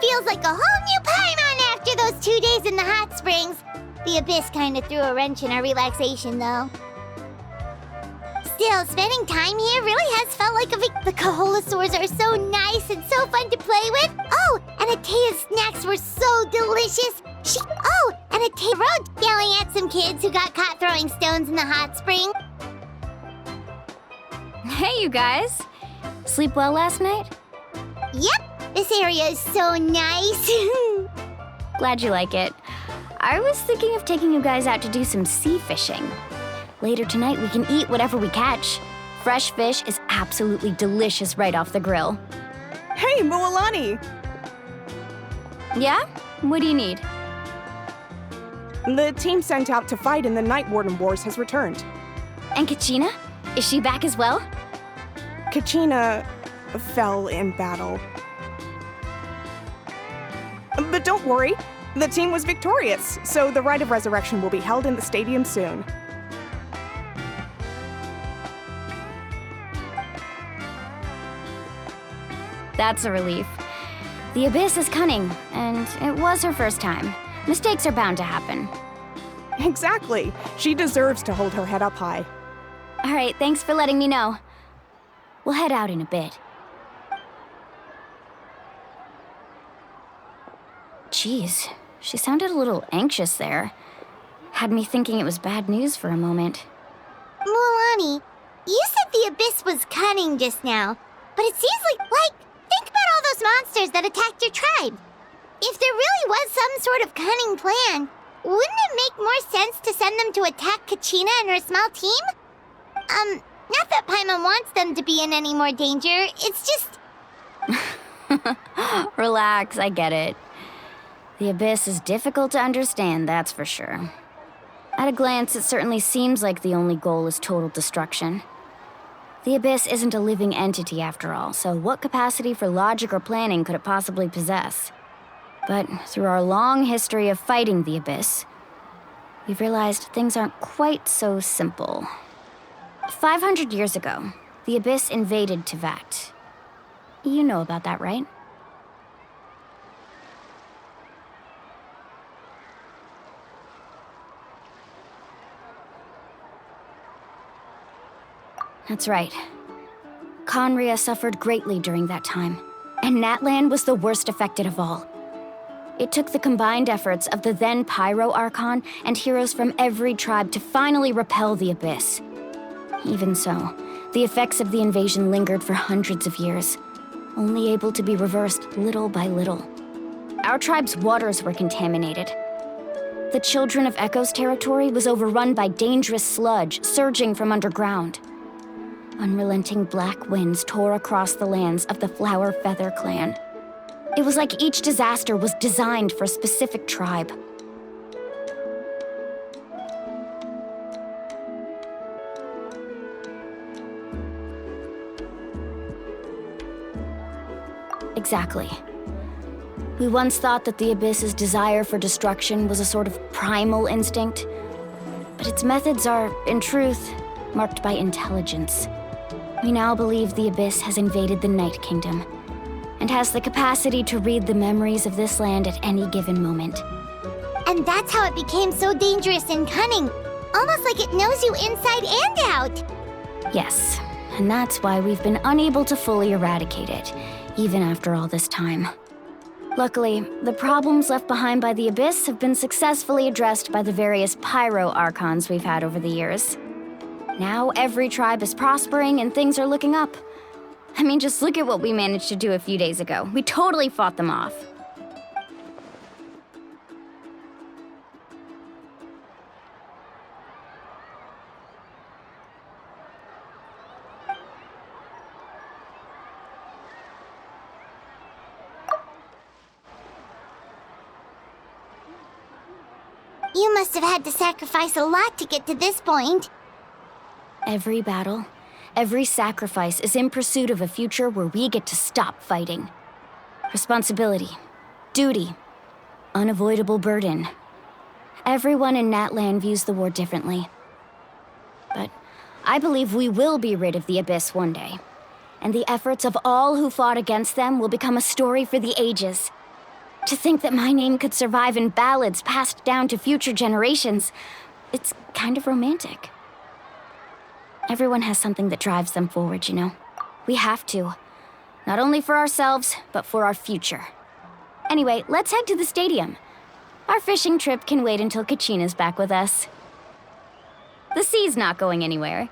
Feels like a whole new Paimon after those 2 days in the hot springs. The Abyss kind of threw a wrench in our relaxation, though. Still, spending time here really has felt like the Kaholasaurs are so nice and so fun to play with. Oh, and Atea's snacks were so delicious. And Atea wrote yelling at some kids who got caught throwing stones in the hot spring. Hey, you guys. Sleep well last night? Yep. This area is so nice. Glad you like it. I was thinking of taking you guys out to do some sea fishing. Later tonight, we can eat whatever we catch. Fresh fish is absolutely delicious right off the grill. Hey, Mualani! Yeah? What do you need? The team sent out to fight in the Night Warden Wars has returned. And Kachina? Is she back as well? Kachina fell in battle. But don't worry, the team was victorious, so the Rite of Resurrection will be held in the stadium soon. That's a relief. The Abyss is cunning, and it was her first time. Mistakes are bound to happen. Exactly. She deserves to hold her head up high. All right, thanks for letting me know. We'll head out in a bit. Jeez, she sounded a little anxious there. Had me thinking it was bad news for a moment. Mualani, you said the Abyss was cunning just now, but it seems like, think about all those monsters that attacked your tribe. If there really was some sort of cunning plan, wouldn't it make more sense to send them to attack Kachina and her small team? Not that Paimon wants them to be in any more danger, it's just... Relax, I get it. The Abyss is difficult to understand, that's for sure. At a glance, it certainly seems like the only goal is total destruction. The Abyss isn't a living entity after all, so what capacity for logic or planning could it possibly possess? But through our long history of fighting the Abyss, we've realized things aren't quite so simple. 500 years ago, the Abyss invaded Teyvat. You know about that, right? That's right. Conria suffered greatly during that time, and Natlan was the worst affected of all. It took the combined efforts of the then Pyro Archon and heroes from every tribe to finally repel the Abyss. Even so, the effects of the invasion lingered for hundreds of years, only able to be reversed little by little. Our tribe's waters were contaminated. The Children of Echo's territory was overrun by dangerous sludge surging from underground. Unrelenting black winds tore across the lands of the Flower Feather clan. It was like each disaster was designed for a specific tribe. Exactly. We once thought that the Abyss's desire for destruction was a sort of primal instinct, but its methods are, in truth, marked by intelligence. We now believe the Abyss has invaded the Night Kingdom, and has the capacity to read the memories of this land at any given moment. And that's how it became so dangerous and cunning, almost like it knows you inside and out. Yes, and that's why we've been unable to fully eradicate it, even after all this time. Luckily, the problems left behind by the Abyss have been successfully addressed by the various Pyro Archons we've had over the years. Now every tribe is prospering and things are looking up. I mean, just look at what we managed to do a few days ago. We totally fought them off. You must have had to sacrifice a lot to get to this point. Every battle, every sacrifice is in pursuit of a future where we get to stop fighting. Responsibility, duty, unavoidable burden. Everyone in Natlan views the war differently. But I believe we will be rid of the Abyss one day. And the efforts of all who fought against them will become a story for the ages. To think that my name could survive in ballads passed down to future generations, it's kind of romantic. Everyone has something that drives them forward, you know? We have to. Not only for ourselves, but for our future. Anyway, let's head to the stadium. Our fishing trip can wait until Kachina's back with us. The sea's not going anywhere.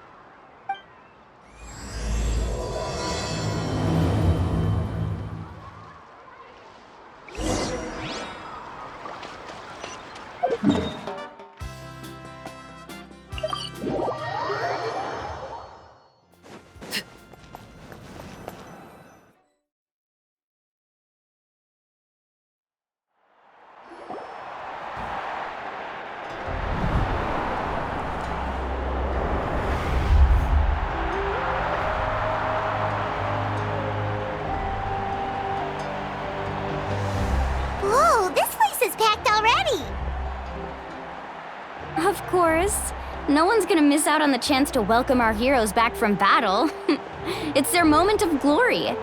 Whoa, this place is packed already! Of course. No one's gonna miss out on the chance to welcome our heroes back from battle. It's their moment of glory.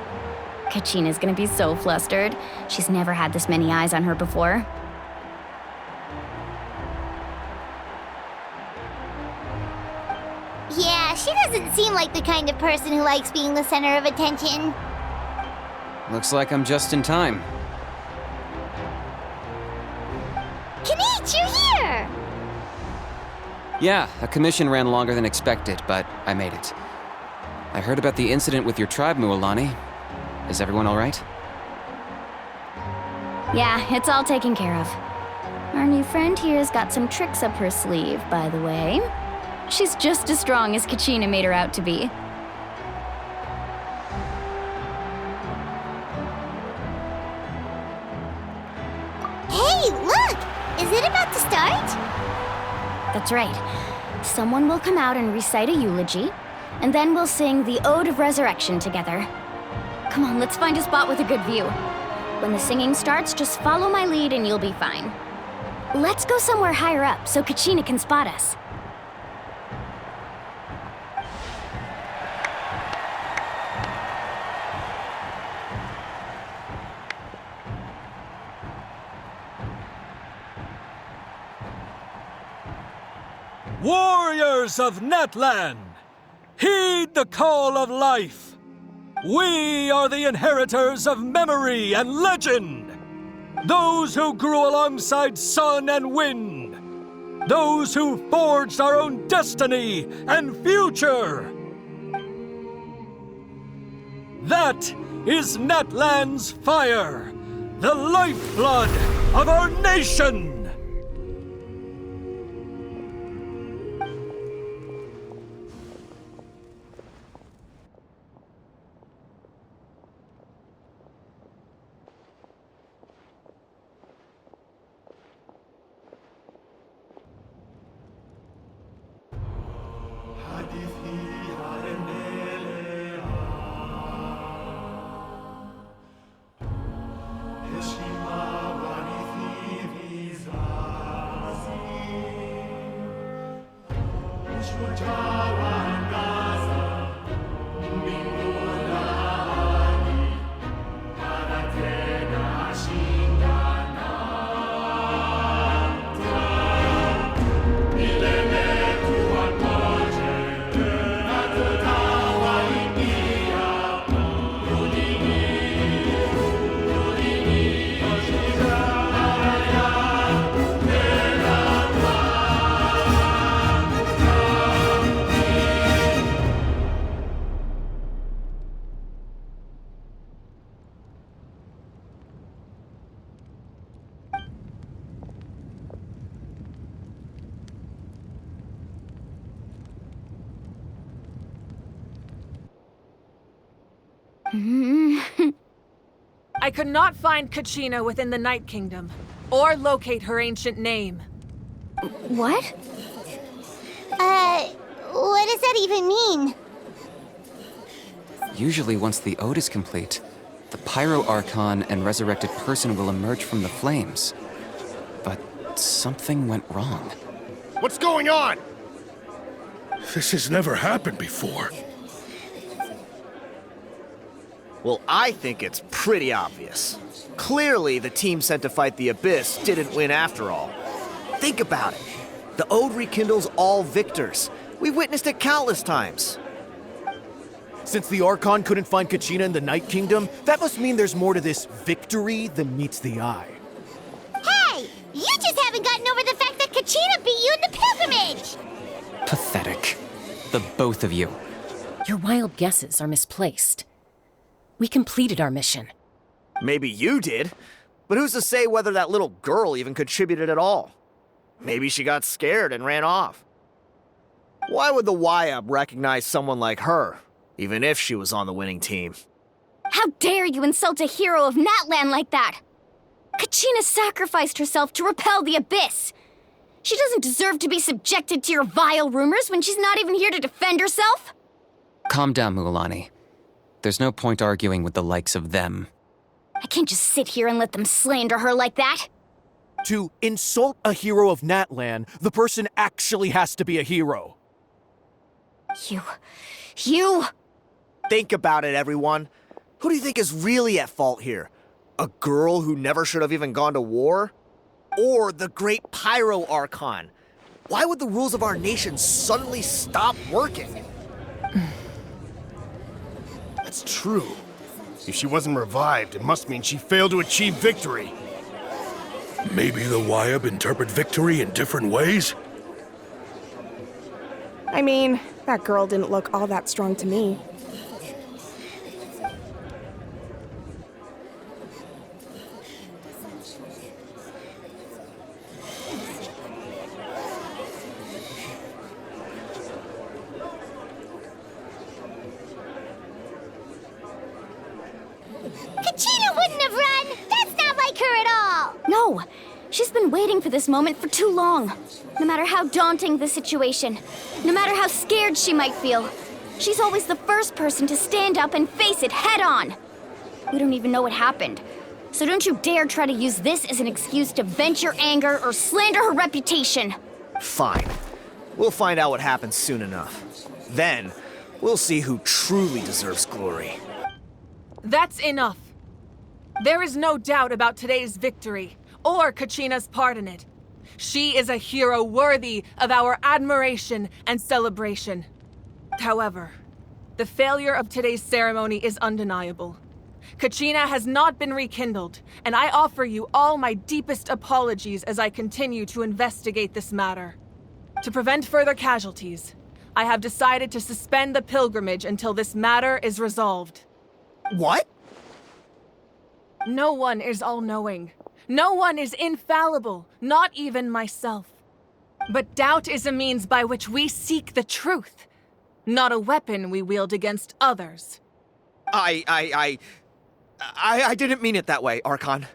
Kachina's gonna be so flustered. She's never had this many eyes on her before. Yeah, she doesn't seem like the kind of person who likes being the center of attention. Looks like I'm just in time. Kanich, you're here! Yeah, a commission ran longer than expected, but I made it. I heard about the incident with your tribe, Mualani. Is everyone all right? Yeah, it's all taken care of. Our new friend here's got some tricks up her sleeve, by the way. She's just as strong as Kachina made her out to be. Hey, look! Is it about to start? That's right. Someone will come out and recite a eulogy, and then we'll sing the Ode of Resurrection together. Come on, let's find a spot with a good view. When the singing starts, just follow my lead and you'll be fine. Let's go somewhere higher up so Kachina can spot us. Warriors of Natlan, heed the call of life. We are the inheritors of memory and legend. Those who grew alongside sun and wind. Those who forged our own destiny and future. That is Natlan's fire, the lifeblood of our nation. I could not find Kachina within the Night Kingdom, or locate her ancient name. What? What does that even mean? Usually once the ode is complete, the Pyro Archon and resurrected person will emerge from the flames. But something went wrong. What's going on? This has never happened before. Well, I think it's pretty obvious. Clearly, the team sent to fight the Abyss didn't win after all. Think about it. The Ode rekindles all victors. We've witnessed it countless times. Since the Archon couldn't find Kachina in the Night Kingdom, that must mean there's more to this victory than meets the eye. Hey! You just haven't gotten over the fact that Kachina beat you in the pilgrimage! Pathetic. The both of you. Your wild guesses are misplaced. We completed our mission. Maybe you did, but who's to say whether that little girl even contributed at all? Maybe she got scared and ran off. Why would the YUB recognize someone like her, even if she was on the winning team? How dare you insult a hero of Natlan like that? Kachina sacrificed herself to repel the Abyss. She doesn't deserve to be subjected to your vile rumors when she's not even here to defend herself. Calm down, Mualani. There's no point arguing with the likes of them. I can't just sit here and let them slander her like that. To insult a hero of Natlan, the person actually has to be a hero. You... Think about it, everyone. Who do you think is really at fault here? A girl who never should have even gone to war? Or the great Pyro Archon? Why would the rules of our nation suddenly stop working? That's true. If she wasn't revived, it must mean she failed to achieve victory. Maybe the YUB interpret victory in different ways? I mean, that girl didn't look all that strong to me. Kachina wouldn't have run! That's not like her at all! No! She's been waiting for this moment for too long. No matter how daunting the situation, no matter how scared she might feel, she's always the first person to stand up and face it head on. We don't even know what happened, so don't you dare try to use this as an excuse to vent your anger or slander her reputation. Fine. We'll find out what happens soon enough. Then, we'll see who truly deserves glory. That's enough. There is no doubt about today's victory, or Kachina's part in it. She is a hero worthy of our admiration and celebration. However, the failure of today's ceremony is undeniable. Kachina has not been rekindled, and I offer you all my deepest apologies as I continue to investigate this matter. To prevent further casualties, I have decided to suspend the pilgrimage until this matter is resolved. What? No one is all-knowing. No one is infallible, not even myself. But doubt is a means by which we seek the truth, not a weapon we wield against others. I didn't mean it that way, Archon.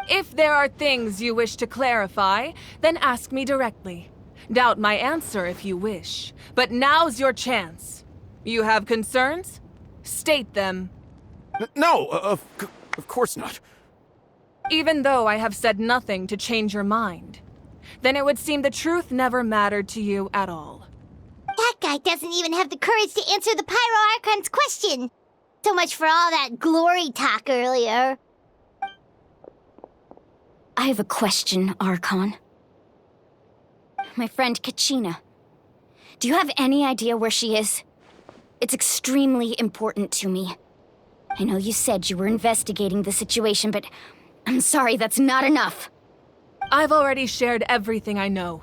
If there are things you wish to clarify, then ask me directly. Doubt my answer if you wish, but now's your chance. You have concerns? State them. No, of course not. Even though I have said nothing to change your mind, then it would seem the truth never mattered to you at all. That guy doesn't even have the courage to answer the Pyro Archon's question. So much for all that glory talk earlier. I have a question, Archon. My friend Kachina. Do you have any idea where she is? It's extremely important to me. I know you said you were investigating the situation, but I'm sorry, that's not enough. I've already shared everything I know.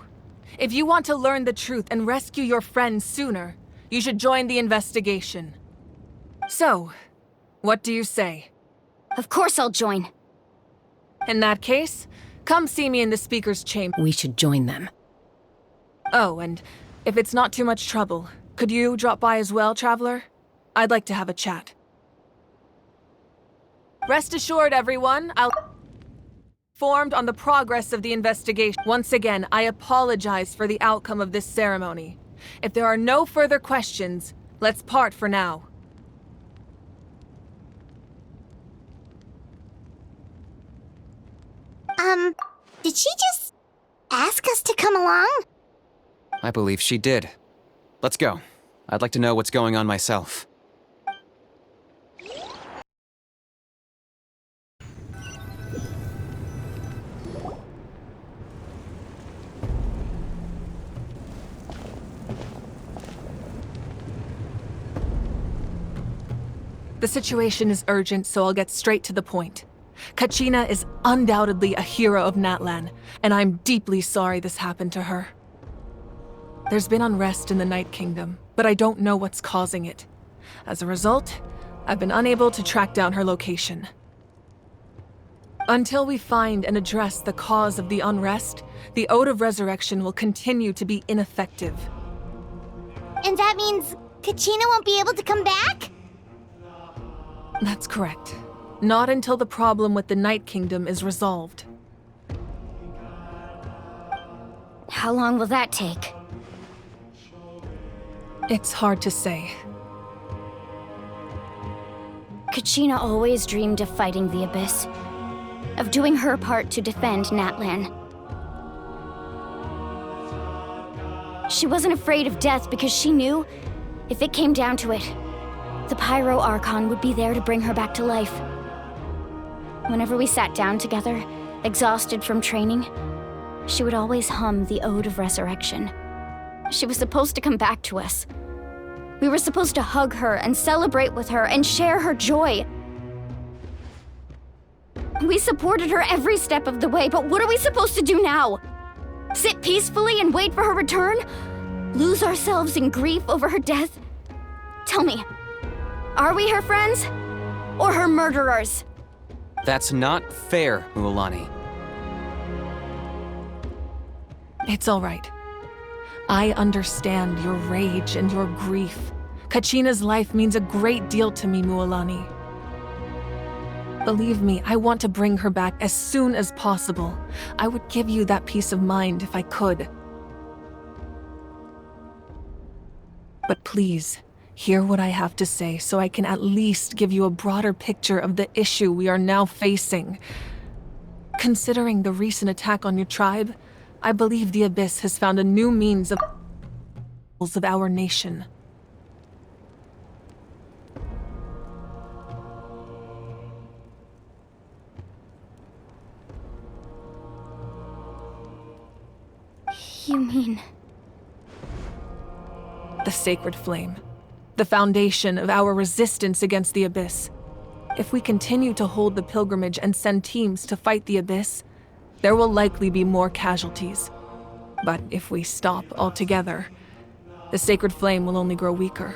If you want to learn the truth and rescue your friend sooner, you should join the investigation. So, what do you say? Of course I'll join. In that case, come see me in the speaker's chamber. We should join them. Oh, and if it's not too much trouble, could you drop by as well, Traveler? I'd like to have a chat. Rest assured, everyone, I'll... Informed on the progress of the investigation. Once again, I apologize for the outcome of this ceremony. If there are no further questions, let's part for now. Did she just ask us to come along? I believe she did. Let's go. I'd like to know what's going on myself. The situation is urgent, so I'll get straight to the point. Kachina is undoubtedly a hero of Natlan, and I'm deeply sorry this happened to her. There's been unrest in the Night Kingdom, but I don't know what's causing it. As a result, I've been unable to track down her location. Until we find and address the cause of the unrest, the Ode of Resurrection will continue to be ineffective. And that means Kachina won't be able to come back? That's correct. Not until the problem with the Night Kingdom is resolved. How long will that take? It's hard to say. Kachina always dreamed of fighting the Abyss, of doing her part to defend Natlan. She wasn't afraid of death because she knew, if it came down to it, the Pyro Archon would be there to bring her back to life. Whenever we sat down together, exhausted from training, she would always hum the Ode of Resurrection. She was supposed to come back to us. We were supposed to hug her and celebrate with her and share her joy. We supported her every step of the way, but what are we supposed to do now? Sit peacefully and wait for her return? Lose ourselves in grief over her death? Tell me, are we her friends? Or her murderers? That's not fair, Mualani. It's all right. I understand your rage and your grief. Kachina's life means a great deal to me, Mualani. Believe me, I want to bring her back as soon as possible. I would give you that peace of mind if I could. But please, hear what I have to say so I can at least give you a broader picture of the issue we are now facing. Considering the recent attack on your tribe, I believe the Abyss has found a new means of our nation. You mean... The Sacred Flame. The foundation of our resistance against the Abyss. If we continue to hold the pilgrimage and send teams to fight the Abyss, there will likely be more casualties. But if we stop altogether, the Sacred Flame will only grow weaker.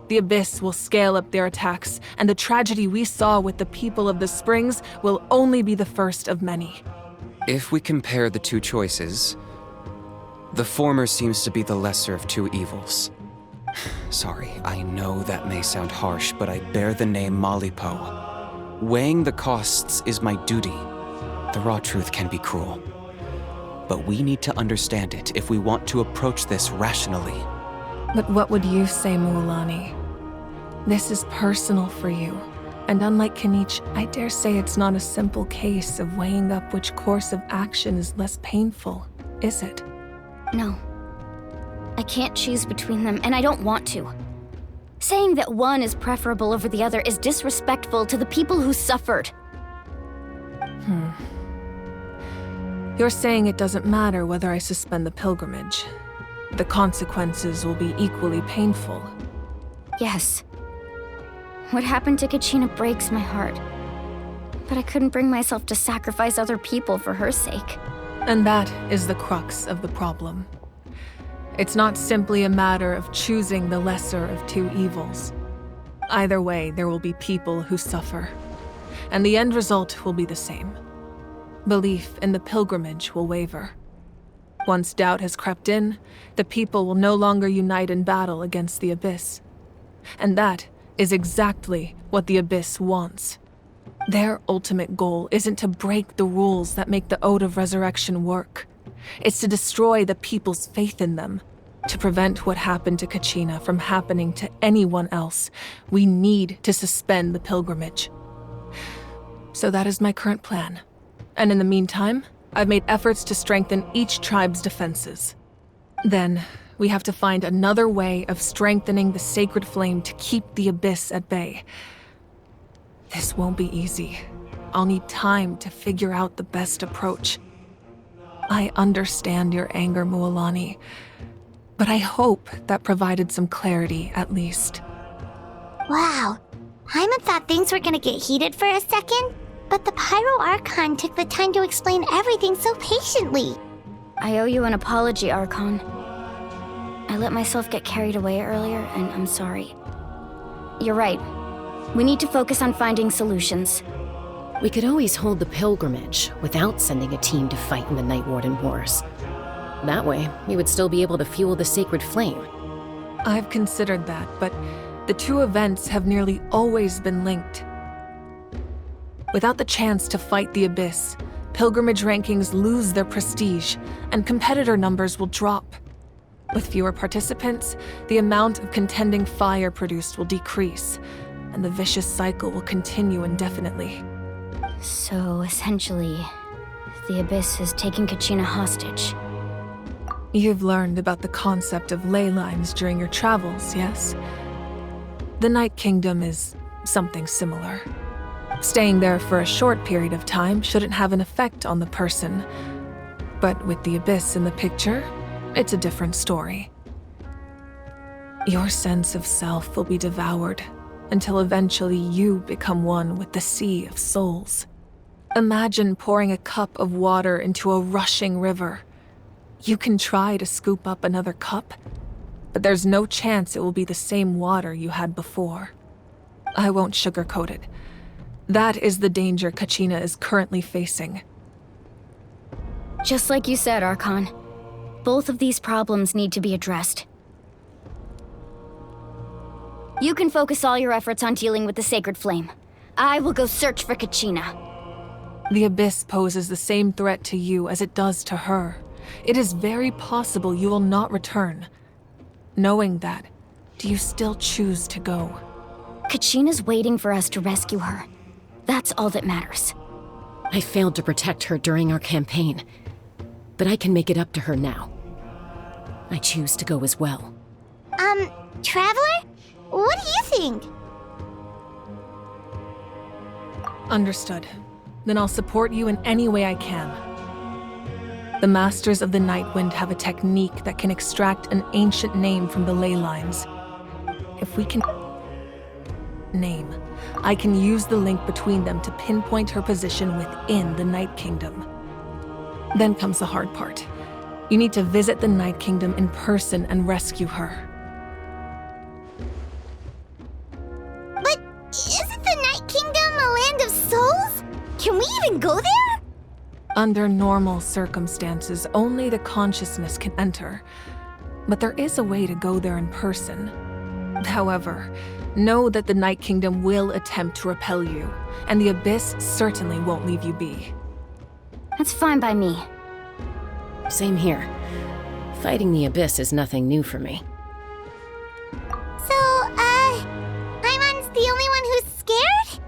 The Abyss will scale up their attacks, and the tragedy we saw with the people of the Springs will only be the first of many. If we compare the two choices, the former seems to be the lesser of two evils. Sorry, I know that may sound harsh, but I bear the name Malipo. Weighing the costs is my duty. The raw truth can be cruel. But we need to understand it if we want to approach this rationally. But what would you say, Mualani? This is personal for you. And unlike Kanich, I dare say it's not a simple case of weighing up which course of action is less painful, is it? No. I can't choose between them, and I don't want to. Saying that one is preferable over the other is disrespectful to the people who suffered. You're saying it doesn't matter whether I suspend the pilgrimage. The consequences will be equally painful. Yes. What happened to Kachina breaks my heart. But I couldn't bring myself to sacrifice other people for her sake. And that is the crux of the problem. It's not simply a matter of choosing the lesser of two evils. Either way, there will be people who suffer. And the end result will be the same. Belief in the pilgrimage will waver. Once doubt has crept in, the people will no longer unite in battle against the Abyss. And that is exactly what the Abyss wants. Their ultimate goal isn't to break the rules that make the Ode of Resurrection work. It's to destroy the people's faith in them. To prevent what happened to Kachina from happening to anyone else, we need to suspend the pilgrimage. So that is my current plan. And in the meantime, I've made efforts to strengthen each tribe's defenses. Then, we have to find another way of strengthening the sacred flame to keep the Abyss at bay. This won't be easy. I'll need time to figure out the best approach. I understand your anger, Mualani, but I hope that provided some clarity, at least. Wow. Paimon thought things were gonna get heated for a second, but the Pyro Archon took the time to explain everything so patiently. I owe you an apology, Archon. I let myself get carried away earlier, and I'm sorry. You're right. We need to focus on finding solutions. We could always hold the pilgrimage without sending a team to fight in the Night Warden Wars. That way, we would still be able to fuel the sacred flame. I've considered that, but the two events have nearly always been linked. Without the chance to fight the Abyss, pilgrimage rankings lose their prestige, and competitor numbers will drop. With fewer participants, the amount of contending fire produced will decrease, and the vicious cycle will continue indefinitely. So, essentially, the Abyss is taking Kachina hostage. You've learned about the concept of ley lines during your travels, yes? The Night Kingdom is something similar. Staying there for a short period of time shouldn't have an effect on the person. But with the Abyss in the picture, it's a different story. Your sense of self will be devoured until eventually you become one with the sea of souls. Imagine pouring a cup of water into a rushing river. You can try to scoop up another cup, but there's no chance it will be the same water you had before. I won't sugarcoat it. That is the danger Kachina is currently facing. Just like you said, Archon. Both of these problems need to be addressed. You can focus all your efforts on dealing with the sacred flame. I will go search for Kachina. The Abyss poses the same threat to you as it does to her. It is very possible you will not return. Knowing that, do you still choose to go? Kachina's waiting for us to rescue her. That's all that matters. I failed to protect her during our campaign, but I can make it up to her now. I choose to go as well. Traveler? What do you think? Understood. Then I'll support you in any way I can. The Masters of the Nightwind have a technique that can extract an ancient name from the ley lines. If we can name, I can use the link between them to pinpoint her position within the Night Kingdom. Then comes the hard part. You need to visit the Night Kingdom in person and rescue her. But isn't the Night Kingdom a land of souls? Can we even go there? Under normal circumstances, only the consciousness can enter. But there is a way to go there in person. However, know that the Night Kingdom will attempt to repel you, and the Abyss certainly won't leave you be. That's fine by me. Same here. Fighting the Abyss is nothing new for me. So, Paimon's the only one who's scared?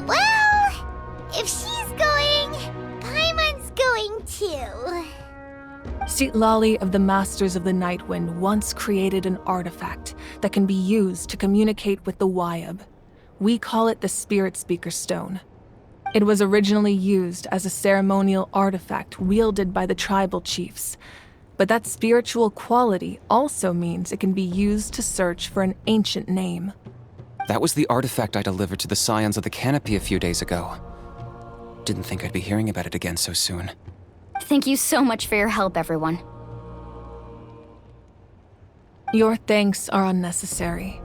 Well, if she's going, Paimon's going too. Citlali of the Masters of the Nightwind once created an artifact that can be used to communicate with the Wyab. We call it the Spirit Speaker Stone. It was originally used as a ceremonial artifact wielded by the tribal chiefs, but that spiritual quality also means it can be used to search for an ancient name. That was the artifact I delivered to the Scions of the Canopy a few days ago. Didn't think I'd be hearing about it again so soon. Thank you so much for your help, everyone. Your thanks are unnecessary.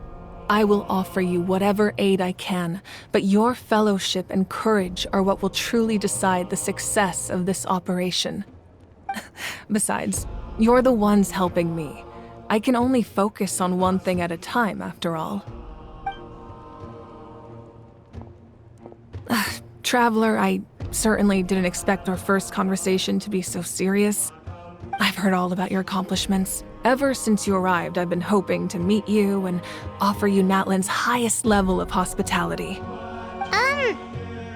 I will offer you whatever aid I can, but your fellowship and courage are what will truly decide the success of this operation. Besides, you're the ones helping me. I can only focus on one thing at a time, after all. Traveler, I certainly didn't expect our first conversation to be so serious. I've heard all about your accomplishments. Ever since you arrived, I've been hoping to meet you and offer you Natlan's highest level of hospitality.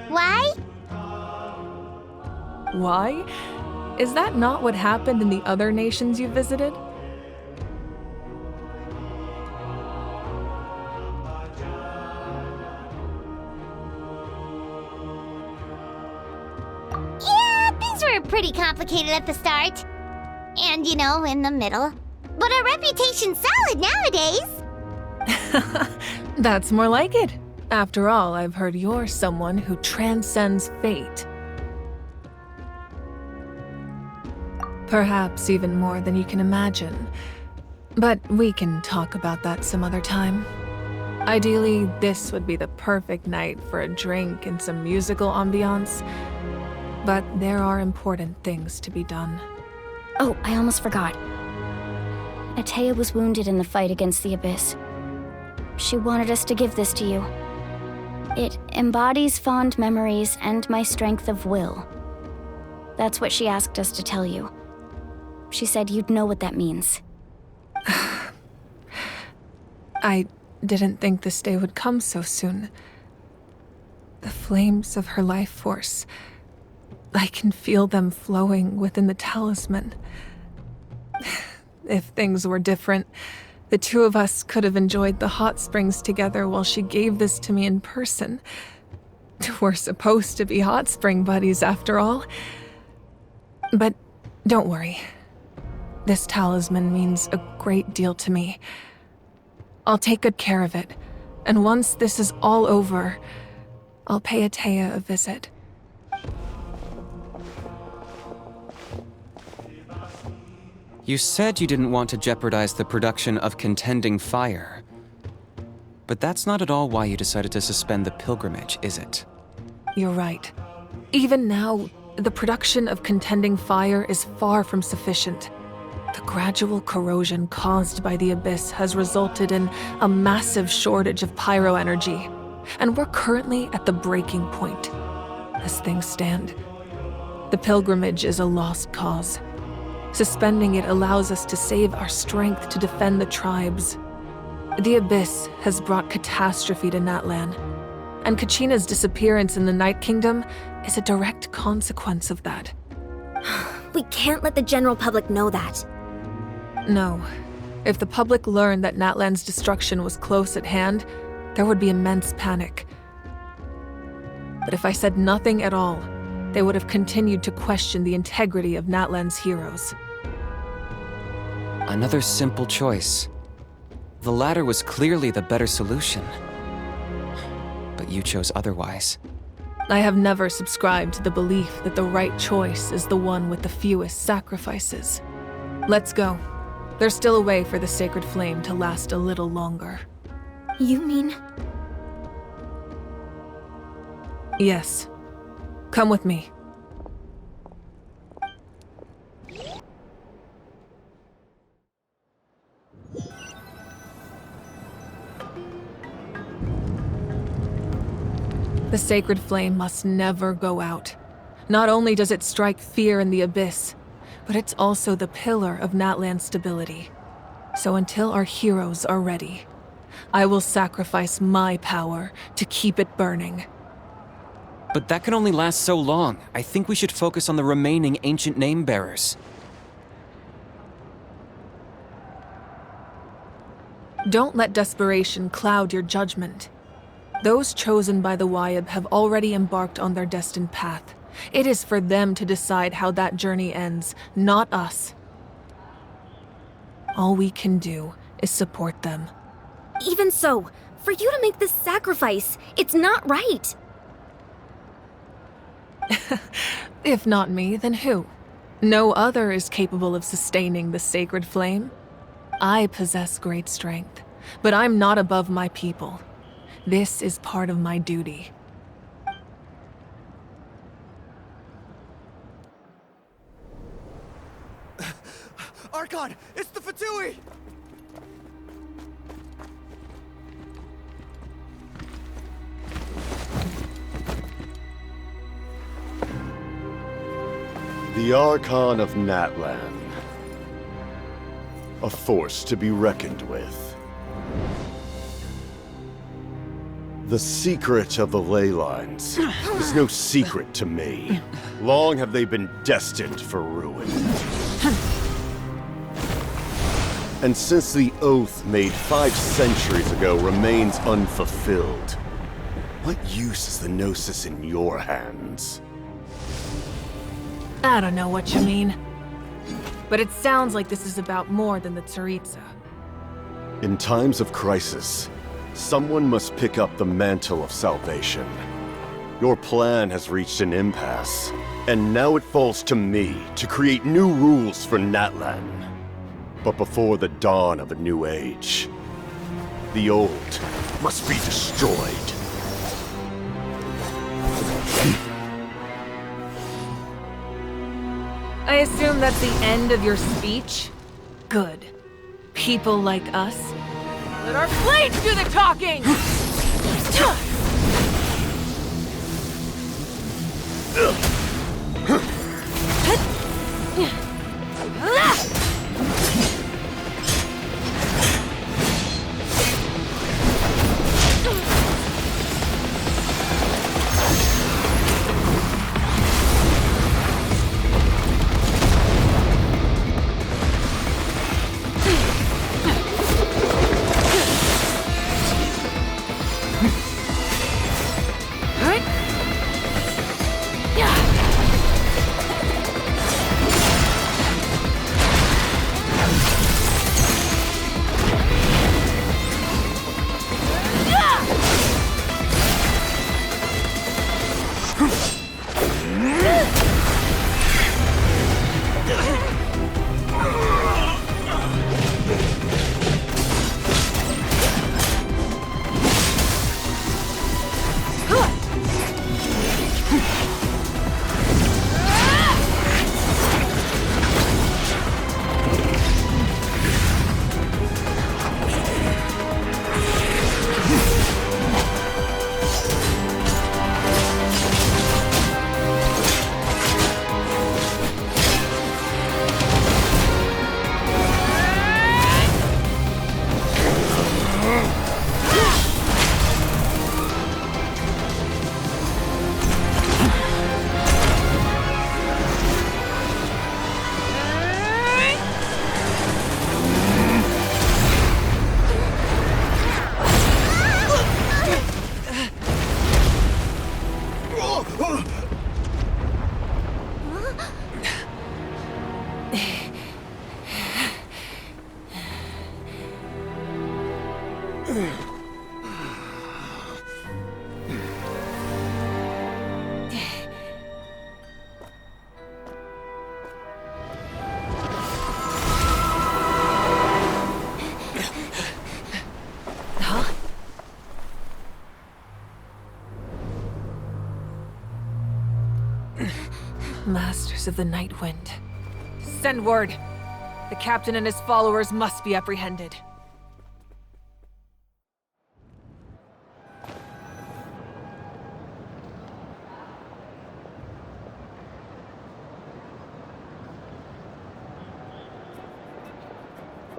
Why? Why? Is that not what happened in the other nations you visited? Yeah, things were pretty complicated at the start. And, in the middle. But our reputation's solid nowadays. That's more like it. After all, I've heard you're someone who transcends fate. Perhaps even more than you can imagine. But we can talk about that some other time. Ideally, this would be the perfect night for a drink and some musical ambiance. But there are important things to be done. Oh, I almost forgot. Atea was wounded in the fight against the Abyss. She wanted us to give this to you. It embodies fond memories and my strength of will. That's what she asked us to tell you. She said you'd know what that means. I didn't think this day would come so soon. The flames of her life force. I can feel them flowing within the talisman. If things were different, the two of us could have enjoyed the hot springs together while she gave this to me in person. We're supposed to be hot spring buddies after all. But don't worry. This talisman means a great deal to me. I'll take good care of it, and once this is all over, I'll pay Atea a visit. You said you didn't want to jeopardize the production of Contending Fire. But that's not at all why you decided to suspend the pilgrimage, is it? You're right. Even now, the production of Contending Fire is far from sufficient. The gradual corrosion caused by the Abyss has resulted in a massive shortage of pyro energy, and we're currently at the breaking point. As things stand, the pilgrimage is a lost cause. Suspending it allows us to save our strength to defend the tribes. The Abyss has brought catastrophe to Natlan, and Kachina's disappearance in the Night Kingdom is a direct consequence of that. We can't let the general public know that. No. If the public learned that Natlan's destruction was close at hand, there would be immense panic. But if I said nothing at all, they would have continued to question the integrity of Natlan's heroes. Another simple choice. The latter was clearly the better solution. But you chose otherwise. I have never subscribed to the belief that the right choice is the one with the fewest sacrifices. Let's go. There's still a way for the sacred flame to last a little longer. You mean? Yes. Come with me. The sacred flame must never go out. Not only does it strike fear in the Abyss, but it's also the pillar of Natlan's stability. So until our heroes are ready, I will sacrifice my power to keep it burning. But that can only last so long. I think we should focus on the remaining ancient name-bearers. Don't let desperation cloud your judgment. Those chosen by the Wayab have already embarked on their destined path. It is for them to decide how that journey ends, not us. All we can do is support them. Even so, for you to make this sacrifice, it's not right. If not me, then who? No other is capable of sustaining the sacred flame. I possess great strength, but I'm not above my people. This is part of my duty. Archon, it's the Fatui! The Archon of Natlan. A force to be reckoned with. The secret of the ley lines is no secret to me. Long have they been destined for ruin. And since the oath made 5 centuries ago remains unfulfilled, what use is the Gnosis in your hands? I don't know what you mean. But it sounds like this is about more than the Tsaritsa. In times of crisis, someone must pick up the mantle of salvation. Your plan has reached an impasse, and now it falls to me to create new rules for Natlan. But before the dawn of a new age, the old must be destroyed. I assume that's the end of your speech? Good. People like us. Let our blades do the talking! Masters of the Night Wind. Send word. The captain and his followers must be apprehended.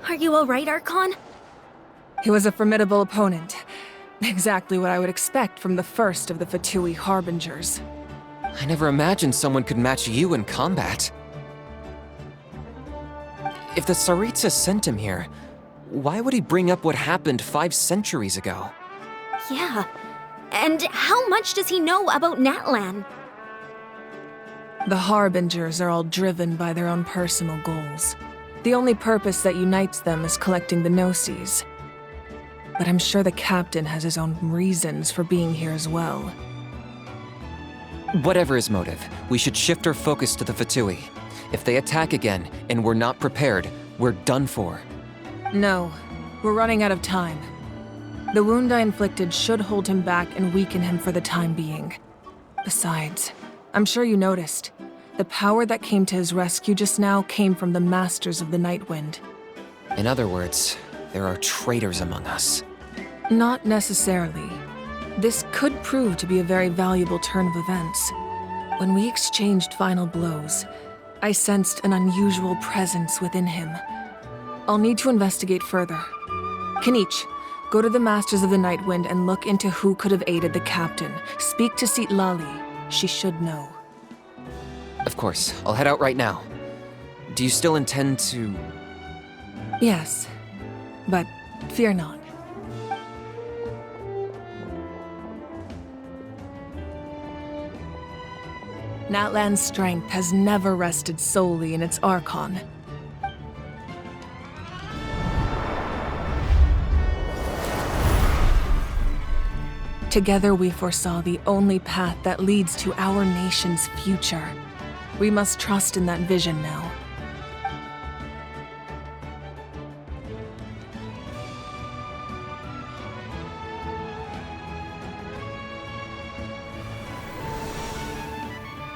Are you alright, Archon? He was a formidable opponent. Exactly what I would expect from the first of the Fatui Harbingers. I never imagined someone could match you in combat. If the Tsaritsa sent him here, why would he bring up what happened 5 centuries ago? Yeah. And how much does he know about Natlan? The Harbingers are all driven by their own personal goals. The only purpose that unites them is collecting the Gnosis. But I'm sure the captain has his own reasons for being here as well. Whatever his motive, we should shift our focus to the Fatui. If they attack again, and we're not prepared, we're done for. No, we're running out of time. The wound I inflicted should hold him back and weaken him for the time being. Besides, I'm sure you noticed, the power that came to his rescue just now came from the Masters of the Night Wind. In other words, there are traitors among us. Not necessarily. This could prove to be a very valuable turn of events. When we exchanged final blows, I sensed an unusual presence within him. I'll need to investigate further. Kanich, go to the Masters of the Nightwind and look into who could have aided the captain. Speak to Lali. She should know. Of course, I'll head out right now. Do you still intend to... Yes, but fear not. Natlan's strength has never rested solely in its Archon. Together we foresaw the only path that leads to our nation's future. We must trust in that vision now.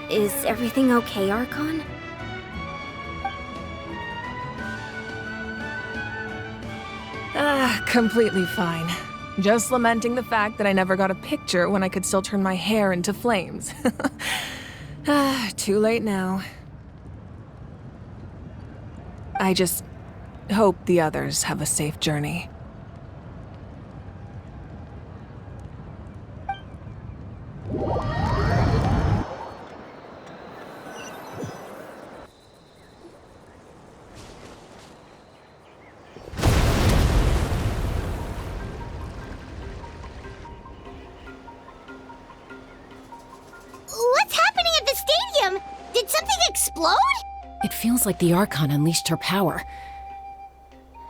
Is everything okay, Archon? Completely fine. Just lamenting the fact that I never got a picture when I could still turn my hair into flames. Too late now. I just hope the others have a safe journey. What's happening at the stadium? Did something explode? It feels like the Archon unleashed her power.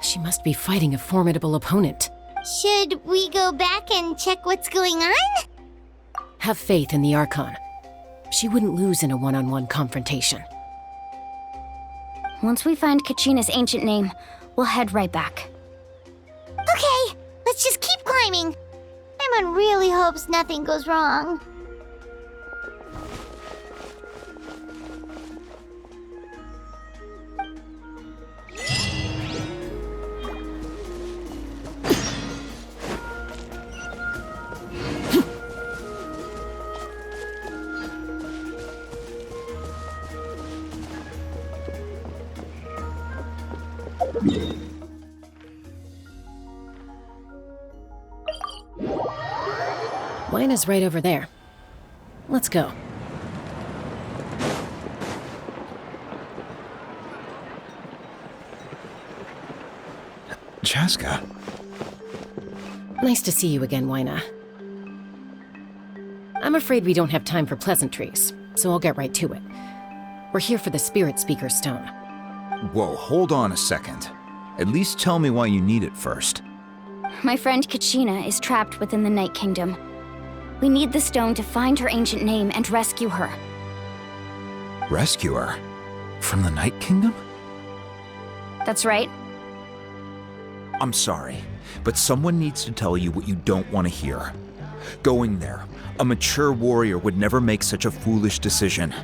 She must be fighting a formidable opponent. Should we go back and check what's going on? Have faith in the Archon. She wouldn't lose in a one-on-one confrontation. Once we find Kachina's ancient name, we'll head right back. Okay, let's just keep climbing. Emon really hopes nothing goes wrong. Wina's right over there. Let's go. Chaska. Nice to see you again, Wina. I'm afraid we don't have time for pleasantries, so I'll get right to it. We're here for the Spirit Speaker Stone. Whoa, hold on a second. At least tell me why you need it first. My friend Kachina is trapped within the Night Kingdom. We need the stone to find her ancient name and rescue her. Rescue her? From the Night Kingdom? That's right. I'm sorry, but someone needs to tell you what you don't want to hear. Going there, a mature warrior would never make such a foolish decision.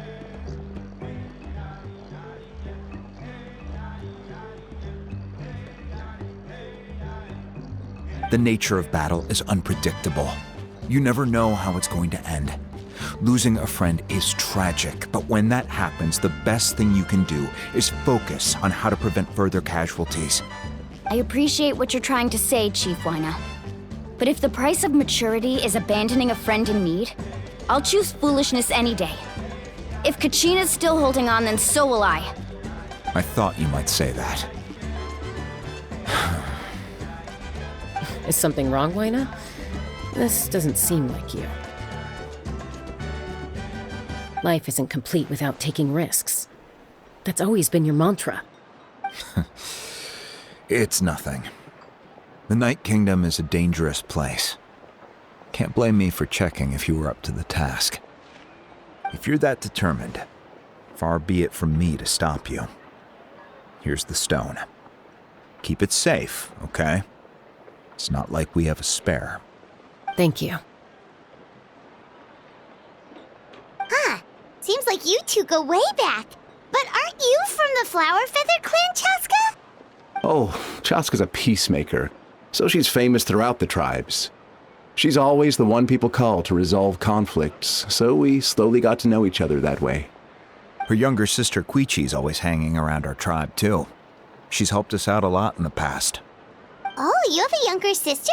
The nature of battle is unpredictable. You never know how it's going to end. Losing a friend is tragic, but when that happens, the best thing you can do is focus on how to prevent further casualties. I appreciate what you're trying to say, Chief Wina. But if the price of maturity is abandoning a friend in need, I'll choose foolishness any day. If Kachina's still holding on, then so will I. I thought you might say that. Is something wrong, Wina? This doesn't seem like you. Life isn't complete without taking risks. That's always been your mantra. It's nothing. The Night Kingdom is a dangerous place. Can't blame me for checking if you were up to the task. If you're that determined, far be it from me to stop you. Here's the stone. Keep it safe, okay? It's not like we have a spare. Thank you. Seems like you two go way back. But aren't you from the Flower Feather Clan, Chaska? Oh, Chaska's a peacemaker, so she's famous throughout the tribes. She's always the one people call to resolve conflicts, so we slowly got to know each other that way. Her younger sister Quichi's always hanging around our tribe, too. She's helped us out a lot in the past. Oh, you have a younger sister?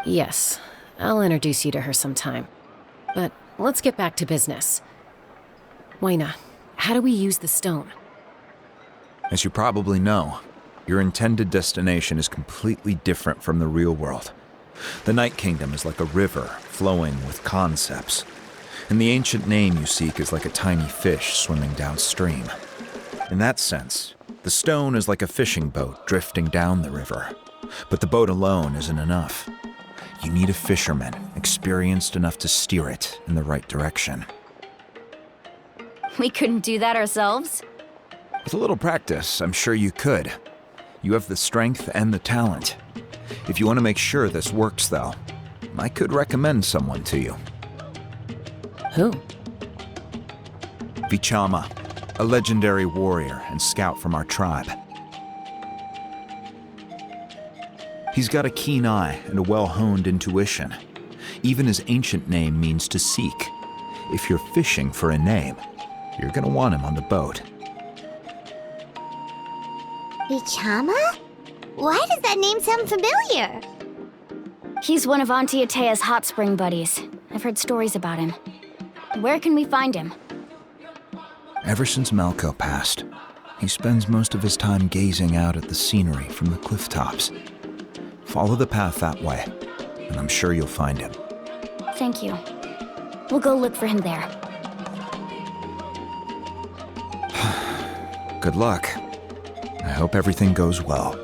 Yes, I'll introduce you to her sometime. But let's get back to business. Waina, how do we use the stone? As you probably know, your intended destination is completely different from the real world. The Night Kingdom is like a river flowing with concepts, and the ancient name you seek is like a tiny fish swimming downstream. In that sense, the stone is like a fishing boat drifting down the river, but the boat alone isn't enough. You need a fisherman experienced enough to steer it in the right direction. We couldn't do that ourselves? With a little practice, I'm sure you could. You have the strength and the talent. If you want to make sure this works, though, I could recommend someone to you. Who? Vichama, a legendary warrior and scout from our tribe. He's got a keen eye and a well-honed intuition. Even his ancient name means to seek. If you're fishing for a name, you're gonna want him on the boat. Vichama? Why does that name sound familiar? He's one of Auntie Atea's hot spring buddies. I've heard stories about him. Where can we find him? Ever since Malco passed, he spends most of his time gazing out at the scenery from the cliff tops. Follow the path that way, and I'm sure you'll find him. Thank you. We'll go look for him there. Good luck. I hope everything goes well.